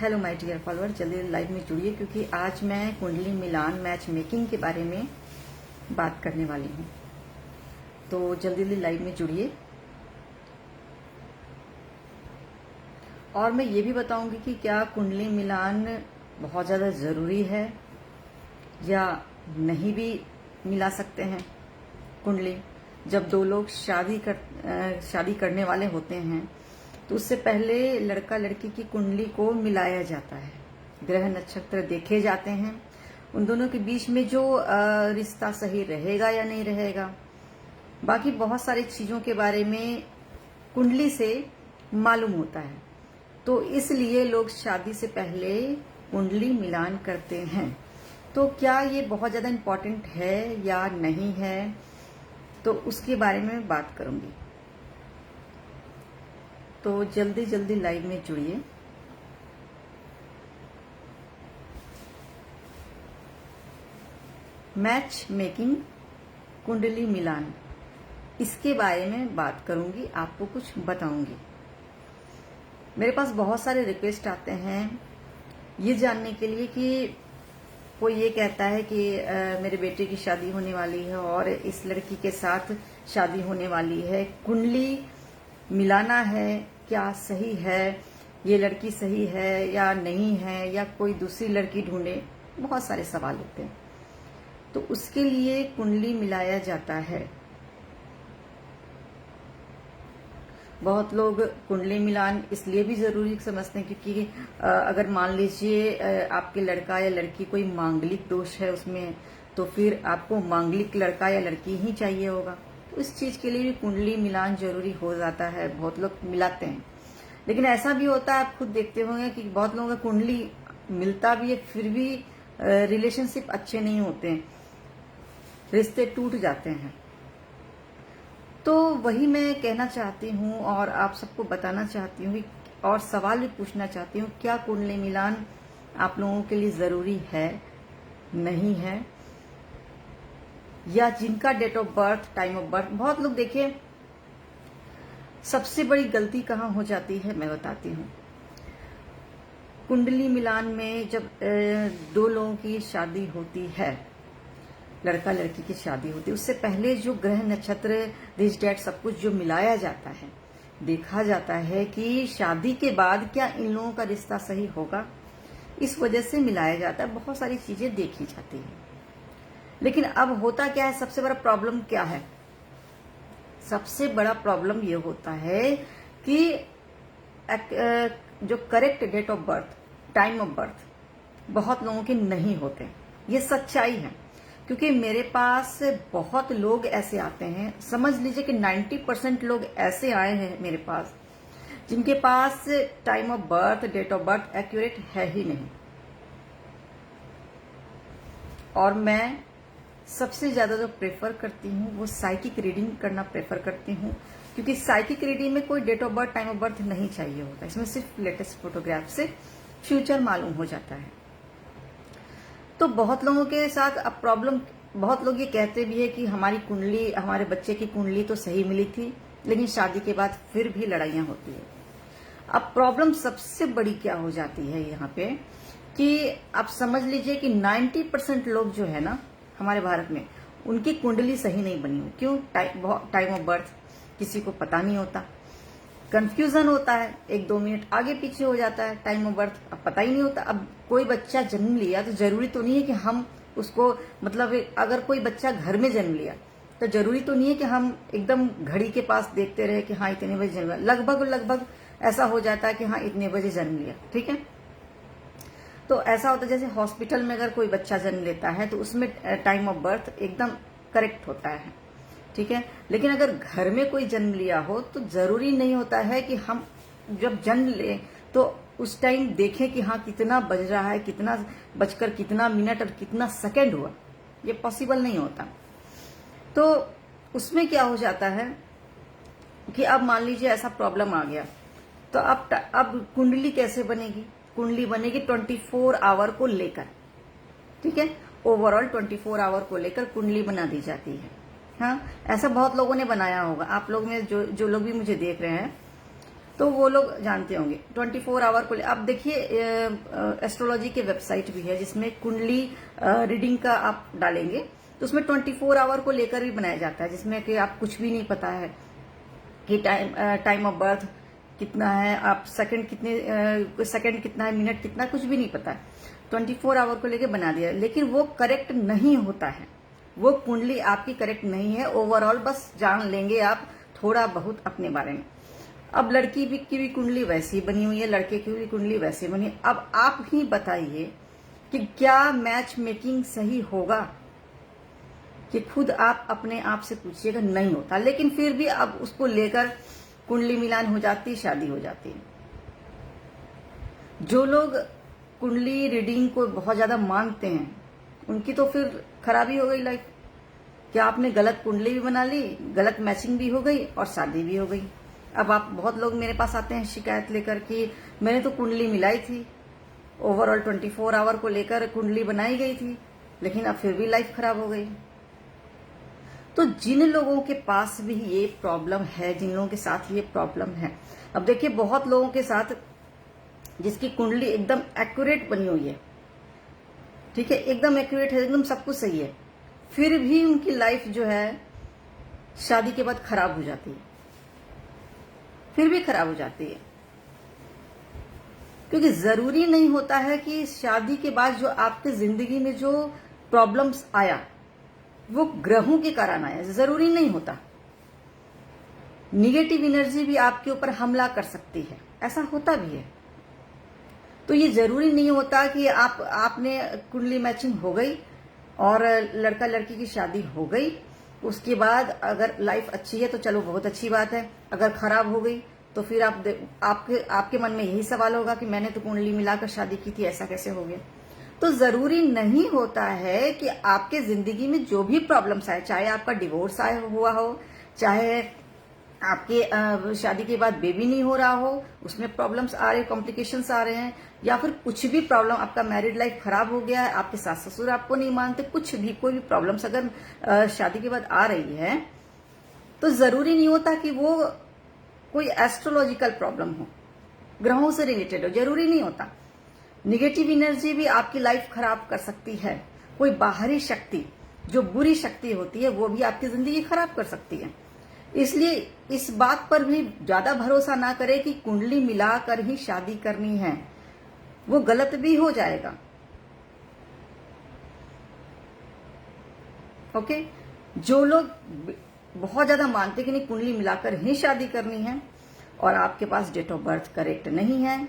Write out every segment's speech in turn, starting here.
Hello my dear follower, जल्दी live में जुड़िए क्योंकि आज मैं कुंडली मिलान मैच मेकिंग के बारे में बात करने वाली हूँ। तो जल्दी लाइव में जुड़िए और मैं ये भी बताऊंगी कि क्या कुंडली मिलान बहुत ज़्यादा ज़रूरी है या नहीं भी मिला सकते हैं। कुंडली जब दो लोग शादी करने वाले होते हैं तो उससे पहले लड़का लड़की की कुंडली को मिलाया जाता है, ग्रह नक्षत्र देखे जाते हैं, उन दोनों के बीच में जो रिश्ता सही रहेगा या नहीं रहेगा, बाकी बहुत सारी चीजों के बारे में कुंडली से मालूम होता है। तो इसलिए लोग शादी से पहले कुंडली मिलान करते हैं। तो क्या ये बहुत ज्यादा इम्पोर्टेंट है या नहीं है, तो उसके बारे में बात करूंगी। तो जल्दी लाइव में जुड़िए। मैच मेकिंग, कुंडली मिलान, इसके बारे में बात करूंगी, आपको कुछ बताऊंगी। मेरे पास बहुत सारे रिक्वेस्ट आते हैं ये जानने के लिए कि कोई ये कहता है कि मेरे बेटे की शादी होने वाली है और इस लड़की के साथ शादी होने वाली है, कुंडली मिलाना है, क्या सही है, ये लड़की सही है या नहीं है, या कोई दूसरी लड़की ढूंढे, बहुत सारे सवाल होते हैं। तो उसके लिए कुंडली मिलाया जाता है। बहुत लोग कुंडली मिलान इसलिए भी जरूरी समझते हैं क्योंकि अगर मान लीजिए आपके लड़का या लड़की कोई मांगलिक दोष है उसमें, तो फिर आपको मांगलिक लड़का या लड़की ही चाहिए होगा। तो इस चीज के लिए भी कुंडली मिलान जरूरी हो जाता है। बहुत लोग मिलाते हैं, लेकिन ऐसा भी होता है, आप खुद देखते होंगे कि बहुत लोगों का कुंडली मिलता भी है फिर भी रिलेशनशिप अच्छे नहीं होते हैं, रिश्ते टूट जाते हैं। तो वही मैं कहना चाहती हूँ और आप सबको बताना चाहती हूँ और सवाल भी पूछना चाहती हूँ, क्या कुंडली मिलान आप लोगों के लिए जरूरी है, नहीं है, या जिनका date of birth, time of birth. बहुत लोग देखिए, सबसे बड़ी गलती कहाँ हो जाती है मैं बताती हूँ। कुंडली मिलान में जब दो लोगों की शादी होती है, लड़का लड़की की शादी होती है, उससे पहले जो ग्रह नक्षत्र दिस डेट सब कुछ जो मिलाया जाता है, देखा जाता है कि शादी के बाद क्या इन लोगों का रिश्ता सही होगा, इस वजह से मिलाया जाता है। बहुत सारी चीजें देखी जाती है। लेकिन अब होता क्या है, सबसे बड़ा प्रॉब्लम क्या है, सबसे बड़ा प्रॉब्लम ये होता है कि जो correct date of birth, time of birth बहुत लोगों के नहीं होते। ये सच्चाई है क्योंकि मेरे पास बहुत लोग ऐसे आते हैं, समझ लीजिए कि 90% लोग ऐसे आए हैं मेरे पास जिनके पास time of birth, date of birth accurate है ही नहीं। और मैं सबसे ज्यादा जो प्रेफर करती हूँ वो साइकिक रीडिंग करना प्रेफर करती हूँ, क्योंकि साइकिक रीडिंग में कोई date of birth, time of birth नहीं चाहिए होता। इसमें सिर्फ लेटेस्ट फोटोग्राफ से फ्यूचर मालूम हो जाता है। तो बहुत लोगों के साथ अब प्रॉब्लम, बहुत लोग ये कहते भी है कि हमारी कुंडली, हमारे बच्चे की कुंडली तो सही मिली थी लेकिन शादी के बाद फिर भी लड़ाइयां होती है। अब प्रॉब्लम सबसे बड़ी क्या हो जाती है यहाँ पे कि आप समझ लीजिए कि 90% लोग जो है ना हमारे भारत में, उनकी कुंडली सही नहीं बनी हुई। क्यों? टाइम ऑफ बर्थ किसी को पता नहीं होता, कंफ्यूजन होता है, 1-2 मिनट आगे पीछे हो जाता है टाइम ऑफ बर्थ, अब पता ही नहीं होता। अब कोई बच्चा जन्म लिया तो जरूरी तो नहीं है कि हम उसको, मतलब अगर कोई बच्चा घर में जन्म लिया तो जरूरी तो नहीं है कि हम एकदम घड़ी के पास देखते रहे कि हाँ इतने बजे जन्म लिया। लगभग ऐसा हो जाता है कि हाँ इतने बजे जन्म लिया, ठीक है। तो ऐसा होता है जैसे हॉस्पिटल में अगर कोई बच्चा जन्म लेता है तो उसमें टाइम ऑफ बर्थ एकदम करेक्ट होता है, ठीक है। लेकिन अगर घर में कोई जन्म लिया हो तो जरूरी नहीं होता है कि हम जब जन्म ले तो उस टाइम देखें कि हाँ कितना बज रहा है, कितना बजकर कितना मिनट और कितना सेकंड हुआ। ये पॉसिबल नहीं होता। तो उसमें क्या हो जाता है कि अब मान लीजिए ऐसा प्रॉब्लम आ गया, तो अब कुंडली कैसे बनेगी? कुंडली बनेगी 24 आवर को लेकर, ठीक है। ओवरऑल 24 आवर को लेकर कुंडली बना दी जाती है। हाँ, ऐसा बहुत लोगों ने बनाया होगा। आप लोग में जो लोग भी मुझे देख रहे हैं तो वो लोग जानते होंगे 24 आवर को। अब देखिए एस्ट्रोलॉजी के वेबसाइट भी है जिसमें कुंडली रीडिंग का आप डालेंगे तो उसमें 24 आवर को लेकर भी बनाया जाता है, जिसमें कि आप कुछ भी नहीं पता है कि टाइम ऑफ बर्थ कितना है, आप सेकंड कितना है, मिनट कितना, कुछ भी नहीं पता है। 24 आवर को लेकर बना दिया, लेकिन वो करेक्ट नहीं होता है, वो कुंडली आपकी करेक्ट नहीं है। ओवरऑल बस जान लेंगे आप थोड़ा बहुत अपने बारे में। अब लड़की की भी कुंडली वैसी बनी हुई है, लड़के की भी कुंडली वैसी बनी है। अब आप ही बताइए कि क्या मैच मेकिंग सही होगा, कि खुद आप अपने आप से पूछिएगा, नहीं होता। लेकिन फिर भी अब उसको लेकर कुंडली मिलान हो जाती, शादी हो जाती है। जो लोग कुंडली रीडिंग को बहुत ज्यादा मानते हैं उनकी तो फिर खराबी हो गई लाइफ। क्या आपने गलत कुंडली भी बना ली, गलत मैचिंग भी हो गई और शादी भी हो गई। अब आप बहुत लोग मेरे पास आते हैं शिकायत लेकर कि मैंने तो कुंडली मिलाई थी, ओवरऑल 24 आवर को लेकर कुंडली बनाई गई थी, लेकिन अब फिर भी लाइफ खराब हो गई। तो जिन लोगों के पास भी ये प्रॉब्लम है, जिन लोगों के साथ ये प्रॉब्लम है, अब देखिए बहुत लोगों के साथ जिसकी कुंडली एकदम एक्यूरेट बनी हुई है, ठीक है, एकदम एक्यूरेट है, एकदम सब कुछ सही है, फिर भी उनकी लाइफ जो है शादी के बाद खराब हो जाती है, फिर भी खराब हो जाती है। क्योंकि जरूरी नहीं होता है कि शादी के बाद जो आपके जिंदगी में जो प्रॉब्लम्स आया वो ग्रहों के कारण आया, जरूरी नहीं होता। निगेटिव एनर्जी भी आपके ऊपर हमला कर सकती है, ऐसा होता भी है। तो ये जरूरी नहीं होता कि आपने कुंडली मैचिंग हो गई और लड़का लड़की की शादी हो गई, उसके बाद अगर लाइफ अच्छी है तो चलो बहुत अच्छी बात है, अगर खराब हो गई तो फिर आपके मन में यही सवाल होगा कि मैंने तो कुंडली मिलाकर शादी की थी, ऐसा कैसे हो गया। तो जरूरी नहीं होता है कि आपके जिंदगी में जो भी प्रॉब्लम्स आए, चाहे आपका डिवोर्स हुआ हो, चाहे आपके शादी के बाद बेबी नहीं हो रहा हो, उसमें प्रॉब्लम्स आ रहे, कॉम्प्लिकेशंस आ रहे हैं, या फिर कुछ भी प्रॉब्लम, आपका मैरिड लाइफ खराब हो गया है, आपके सास ससुर आपको नहीं मानते, कुछ भी कोई भी प्रॉब्लम्स अगर शादी के बाद आ रही है, तो जरूरी नहीं होता कि वो कोई एस्ट्रोलॉजिकल प्रॉब्लम हो, ग्रहों से रिलेटेड हो, जरूरी नहीं होता। निगेटिव एनर्जी भी आपकी लाइफ खराब कर सकती है। कोई बाहरी शक्ति जो बुरी शक्ति होती है वो भी आपकी जिंदगी खराब कर सकती है। इसलिए इस बात पर भी ज्यादा भरोसा ना करें कि कुंडली मिलाकर ही शादी करनी है, वो गलत भी हो जाएगा। ओके, जो लोग बहुत ज्यादा मानते कि नहीं कुंडली मिलाकर ही शादी करनी है और आपके पास डेट ऑफ बर्थ करेक्ट नहीं है,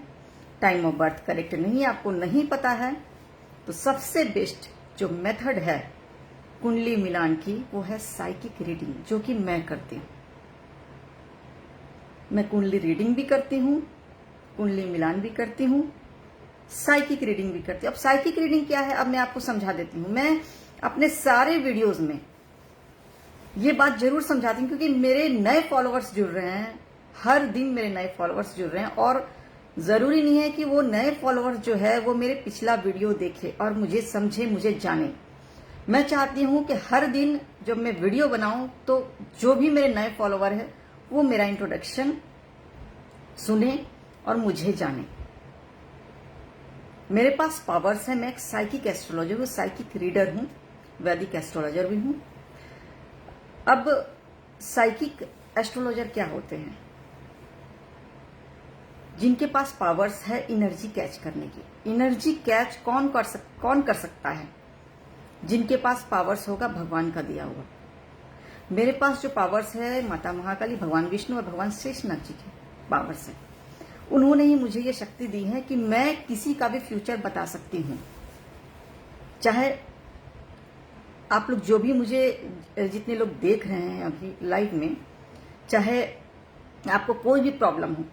टाइम ऑफ बर्थ करेक्ट नहीं है, आपको नहीं पता है, तो सबसे बेस्ट जो मेथड है कुंडली मिलान की वो है साइकिक रीडिंग, जो कि मैं करती हूं। मैं कुंडली रीडिंग भी करती हूं, कुंडली मिलान भी करती हूं, साइकिक रीडिंग भी करती हूं। अब साइकिक रीडिंग क्या है अब मैं आपको समझा देती हूं। मैं अपने सारे वीडियोस में ये बात जरूर समझाती हूं क्योंकि मेरे नए फॉलोअर्स जुड़ रहे हैं, हर दिन मेरे नए फॉलोअर्स जुड़ रहे हैं, और जरूरी नहीं है कि वो नए फॉलोअर्स जो है वो मेरे पिछला वीडियो देखे और मुझे समझे, मुझे जाने। मैं चाहती हूं कि हर दिन जब मैं वीडियो बनाऊं तो जो भी मेरे नए फॉलोअर है वो मेरा इंट्रोडक्शन सुने और मुझे जाने। मेरे पास पावर्स है, मैं एक साइकिक एस्ट्रोलॉजर हूं, साइकिक रीडर हूं, वैदिक एस्ट्रोलॉजर भी हूं। अब साइकिक एस्ट्रोलॉजर क्या होते हैं? जिनके पास पावर्स है एनर्जी कैच करने की। एनर्जी कैच कौन कर सकता है? जिनके पास पावर्स होगा भगवान का दिया हुआ। मेरे पास जो पावर्स है माता महाकाली, भगवान विष्णु और भगवान शेषनाग जी के पावर्स है। उन्होंने ही मुझे ये शक्ति दी है कि मैं किसी का भी फ्यूचर बता सकती हूं। चाहे आप लोग जो भी मुझे जितने लोग देख रहे हैं अभी लाइव में, चाहे आपको कोई भी प्रॉब्लम हो,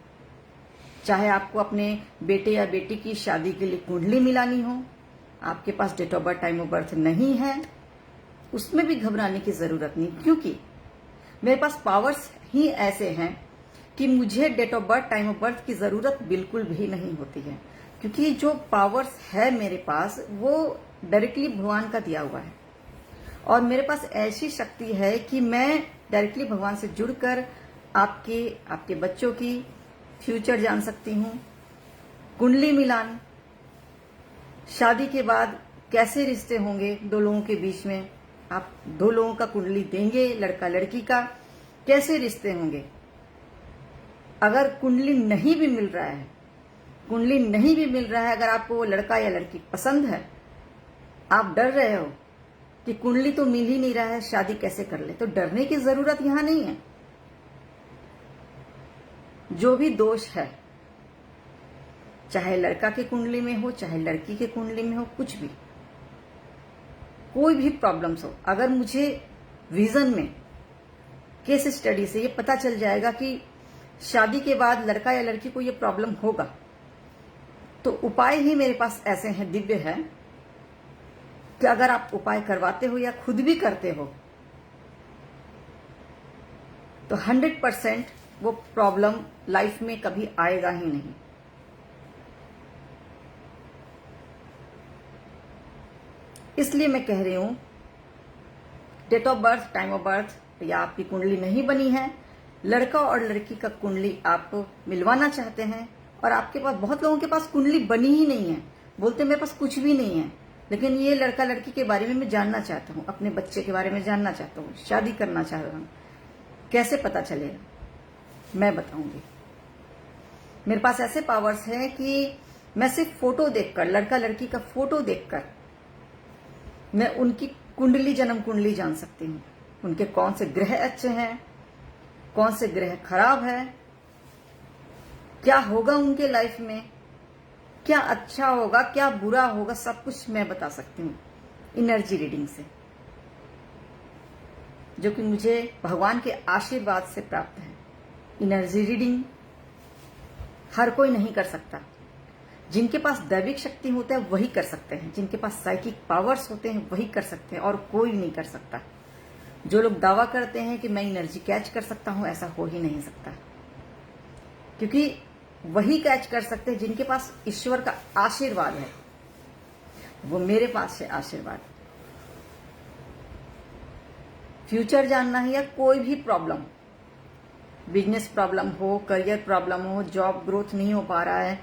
चाहे आपको अपने बेटे या बेटी की शादी के लिए कुंडली मिलानी हो, आपके पास date of birth, time of birth नहीं है, उसमें भी घबराने की जरूरत नहीं, क्योंकि मेरे पास पावर्स ही ऐसे हैं कि मुझे date of birth, time of birth की जरूरत बिल्कुल भी नहीं होती है। क्योंकि जो पावर्स है मेरे पास वो डायरेक्टली भगवान का दिया हुआ है, और मेरे पास ऐसी शक्ति है कि मैं डायरेक्टली भगवान से जुड़कर आपके बच्चों की फ्यूचर जान सकती हूँ, कुंडली मिलान, शादी के बाद कैसे रिश्ते होंगे दो लोगों के बीच में, आप दो लोगों का कुंडली देंगे, लड़का लड़की का, कैसे रिश्ते होंगे। अगर कुंडली नहीं भी मिल रहा है, कुंडली नहीं भी मिल रहा है, अगर आपको वो लड़का या लड़की पसंद है, आप डर रहे हो कि कुंडली तो मिल ही नहीं रहा है, शादी कैसे कर ले, तो डरने की जरूरत यहां नहीं है। जो भी दोष है, चाहे लड़का के कुंडली में हो, चाहे लड़की के कुंडली में हो, कुछ भी, कोई भी प्रॉब्लम्स हो, अगर मुझे विजन में केस स्टडी से ये पता चल जाएगा कि शादी के बाद लड़का या लड़की को ये प्रॉब्लम होगा, तो उपाय ही मेरे पास ऐसे हैं, दिव्य है, कि अगर आप उपाय करवाते हो या खुद भी करते हो तो 100% वो प्रॉब्लम लाइफ में कभी आएगा ही नहीं। इसलिए मैं कह रही हूं, date of birth, time of birth या आपकी कुंडली नहीं बनी है, लड़का और लड़की का कुंडली आप मिलवाना चाहते हैं, और आपके पास, बहुत लोगों के पास कुंडली बनी ही नहीं है, बोलते मेरे पास कुछ भी नहीं है, लेकिन ये लड़का लड़की के बारे में मैं जानना चाहता हूँ, अपने बच्चे के बारे में जानना चाहता हूँ, शादी करना चाहता हूँ, कैसे पता चलेगा, मैं बताऊंगी। मेरे पास ऐसे पावर्स हैं कि मैं सिर्फ फोटो देखकर, लड़का लड़की का फोटो देखकर मैं उनकी कुंडली, जन्म कुंडली जान सकती हूँ। उनके कौन से ग्रह अच्छे हैं, कौन से ग्रह खराब है, क्या होगा उनके लाइफ में, क्या अच्छा होगा, क्या बुरा होगा, सब कुछ मैं बता सकती हूँ एनर्जी रीडिंग से, जो कि मुझे भगवान के आशीर्वाद से प्राप्त है। एनर्जी रीडिंग हर कोई नहीं कर सकता, जिनके पास दैविक शक्ति होता है वही कर सकते हैं, जिनके पास साइकिक पावर्स होते हैं वही कर सकते हैं, और कोई नहीं कर सकता। जो लोग दावा करते हैं कि मैं एनर्जी कैच कर सकता हूं, ऐसा हो ही नहीं सकता, क्योंकि वही कैच कर सकते हैं जिनके पास ईश्वर का आशीर्वाद है, वो मेरे पास है आशीर्वाद। फ्यूचर जानना है या कोई भी प्रॉब्लम, बिजनेस प्रॉब्लम हो, करियर प्रॉब्लम हो, जॉब ग्रोथ नहीं हो पा रहा है,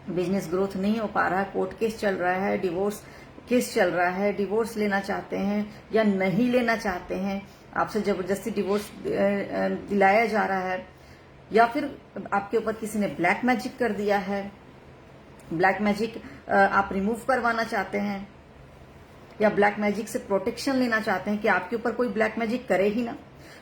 बिजनेस ग्रोथ नहीं हो पा रहा है, कोर्ट केस चल रहा है, डिवोर्स केस चल रहा है, डिवोर्स लेना चाहते हैं या नहीं लेना चाहते हैं, आपसे जबरदस्ती डिवोर्स दिलाया जा रहा है, या फिर आपके ऊपर किसी ने ब्लैक मैजिक कर दिया है, ब्लैक मैजिक आप रिमूव करवाना चाहते हैं, या ब्लैक मैजिक से प्रोटेक्शन लेना चाहते हैं कि आपके ऊपर कोई ब्लैक मैजिक करे ही ना।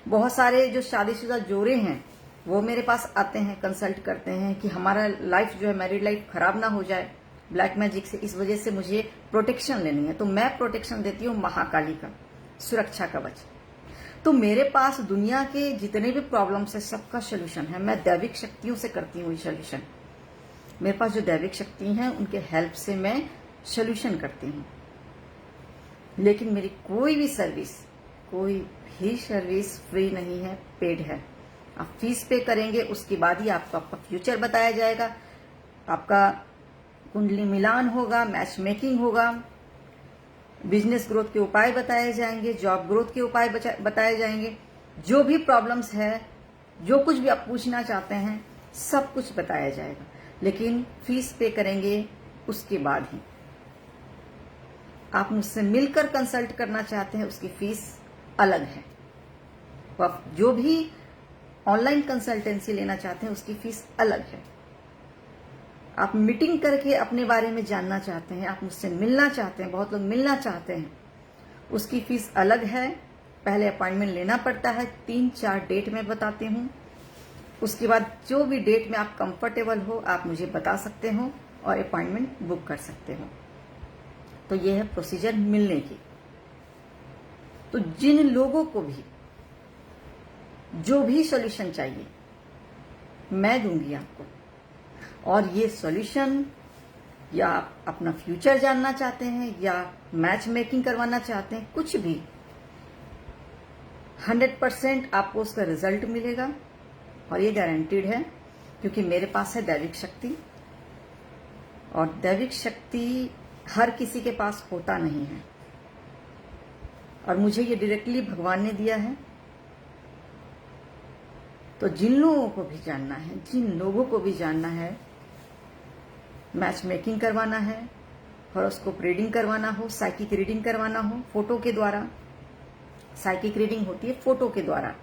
बहुत सारे जो शादीशुदा जोड़े हैं वो मेरे पास आते हैं, कंसल्ट करते हैं कि हमारा लाइफ जो है, मैरिड लाइफ खराब ना हो जाए ब्लैक मैजिक से, इस वजह से मुझे प्रोटेक्शन लेनी है। तो मैं प्रोटेक्शन देती हूँ महाकाली का, सुरक्षा कवच। तो मेरे पास दुनिया के जितने भी प्रॉब्लम्स है सबका सोल्यूशन है। मैं दैविक शक्तियों से करती हूँ ये सोल्यूशन। मेरे पास जो दैविक शक्ति हैं उनके हेल्प से मैं सोल्यूशन करती हूँ। लेकिन मेरी कोई भी सर्विस फ्री नहीं है, पेड है। आप फीस पे करेंगे, उसके बाद ही आपको आपका फ्यूचर बताया जाएगा, आपका कुंडली मिलान होगा, मैच मेकिंग होगा, बिजनेस ग्रोथ के उपाय बताए जाएंगे, जॉब ग्रोथ के उपाय बताए जाएंगे, जो भी प्रॉब्लम्स है, जो कुछ भी आप पूछना चाहते हैं, सब कुछ बताया जाएगा। लेकिन फीस पे करेंगे उसके बाद ही। आप मुझसे मिलकर कंसल्ट करना चाहते हैं, उसकी फीस अलग है। आप जो भी ऑनलाइन कंसल्टेंसी लेना चाहते हैं उसकी फीस अलग है। आप मीटिंग करके अपने बारे में जानना चाहते हैं, आप मुझसे मिलना चाहते हैं, बहुत लोग मिलना चाहते हैं, उसकी फीस अलग है। पहले अपॉइंटमेंट लेना पड़ता है, 3-4 डेट में बताती हूँ। उसके बाद जो भी डेट में आप कंफर्टेबल हो आप मुझे बता सकते हो और अपॉइंटमेंट बुक कर सकते हो। तो ये है प्रोसीजर मिलने की। तो जिन लोगों को भी जो भी सॉल्यूशन चाहिए मैं दूंगी आपको। और ये सॉल्यूशन, या आप अपना फ्यूचर जानना चाहते हैं या मैच मेकिंग करवाना चाहते हैं, कुछ भी, 100% आपको उसका रिजल्ट मिलेगा। और ये गारंटीड है, क्योंकि मेरे पास है दैविक शक्ति, और दैविक शक्ति हर किसी के पास होता नहीं है, और मुझे ये डायरेक्टली भगवान ने दिया है। तो जिन लोगों को भी जानना है, मैच मेकिंग करवाना है, हॉरोस्कोप रीडिंग करवाना हो, साइकिक रीडिंग करवाना हो फोटो के द्वारा। साइकिक रीडिंग होती है फोटो के द्वारा।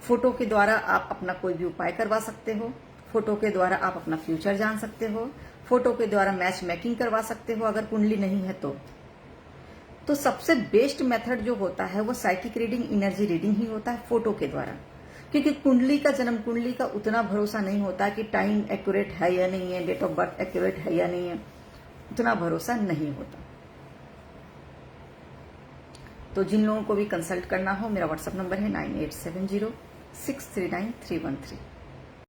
फोटो के द्वारा आप अपना कोई भी उपाय करवा सकते हो। फोटो के द्वारा आप अपना फ्यूचर जान सकते हो। फोटो के द्वारा मैच मेकिंग करवा सकते हो अगर कुंडली नहीं है तो सबसे बेस्ट मेथड जो होता है वो साइकिक रीडिंग, एनर्जी रीडिंग ही होता है फोटो के द्वारा। क्योंकि कुंडली का, जन्म कुंडली का उतना भरोसा नहीं होता कि टाइम एक्यूरेट है या नहीं है, डेट ऑफ बर्थ एक्यूरेट है या नहीं है, उतना भरोसा नहीं होता। तो जिन लोगों को भी कंसल्ट करना हो, मेरा व्हाट्सएप नंबर है 9870639313।